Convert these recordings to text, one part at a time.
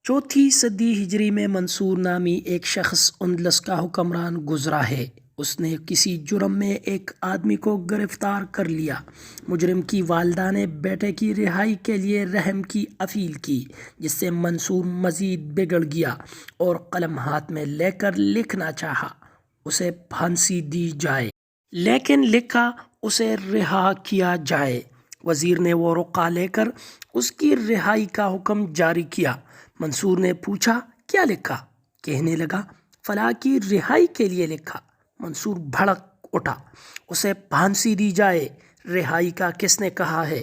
चौथी सदी हिजरी में मंसूर नामी एक शख्स अंदलस का हुक्मरान गुजरा है। उसने किसी जुर्म में एक आदमी को गिरफ्तार कर लिया। मुजरिम की वालिदा ने बेटे की रिहाई के लिए रहम की अपील की, जिससे मंसूर मज़ीद बिगड़ गया और कलम हाथ में लेकर लिखना चाहा उसे फांसी दी जाए, लेकिन लिखा उसे रिहा किया जाए। वज़ीर ने वो रुका लेकर उसकी रिहाई का हुक्म जारी किया। मंसूर ने पूछा, क्या लिखा? कहने लगा, फलां की रिहाई के लिए लिखा। मंसूर भड़क उठा, उसे फांसी दी जाए, रिहाई का किसने कहा है?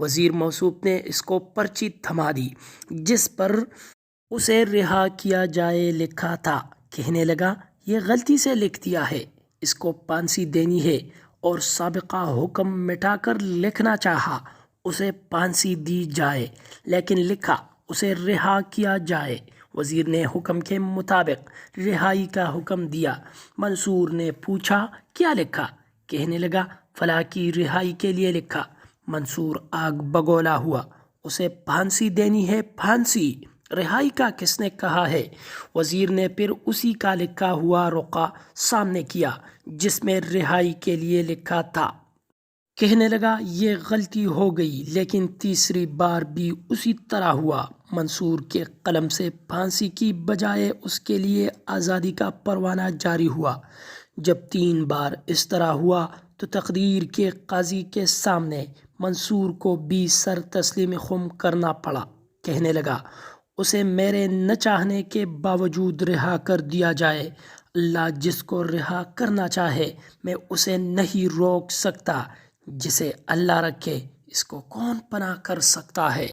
वज़ीर मौसूफ ने इसको पर्ची थमा दी जिस पर उसे रिहा किया जाए लिखा था। कहने लगा, ये गलती से लिख दिया है, इसको फांसी देनी है। और साबिका हुक्म मिटाकर लिखना चाहा उसे फांसी दी जाए, लेकिन लिखा उसे रिहा किया जाए। वज़ीर ने हुक्म के मुताबिक रिहाई का हुक्म दिया। मंसूर ने पूछा, क्या लिखा? कहने लगा, फलां की रिहाई के लिए लिखा। मंसूर आग बगोला हुआ, उसे फांसी देनी है, फांसी। रिहाई का किसने कहा है? वज़ीर ने फिर उसी का लिखा हुआ रुका सामने किया जिसमें रिहाई के लिए लिखा था। कहने लगा, ये गलती हो गई, लेकिन तीसरी बार भी उसी तरह हुआ। मंसूर के कलम से फांसी की बजाय उसके लिए आज़ादी का परवाना जारी हुआ। जब 3 बार इस तरह हुआ तो तकदीर के काजी के सामने मंसूर को भी सर तस्लीम खुम करना पड़ा। कहने लगा, उसे मेरे न चाहने के बावजूद रिहा कर दिया जाए। अल्लाह जिसको रिहा करना चाहे, मैं उसे नहीं रोक सकता। जिसे अल्लाह रखे, इसको कौन पनाह कर सकता है?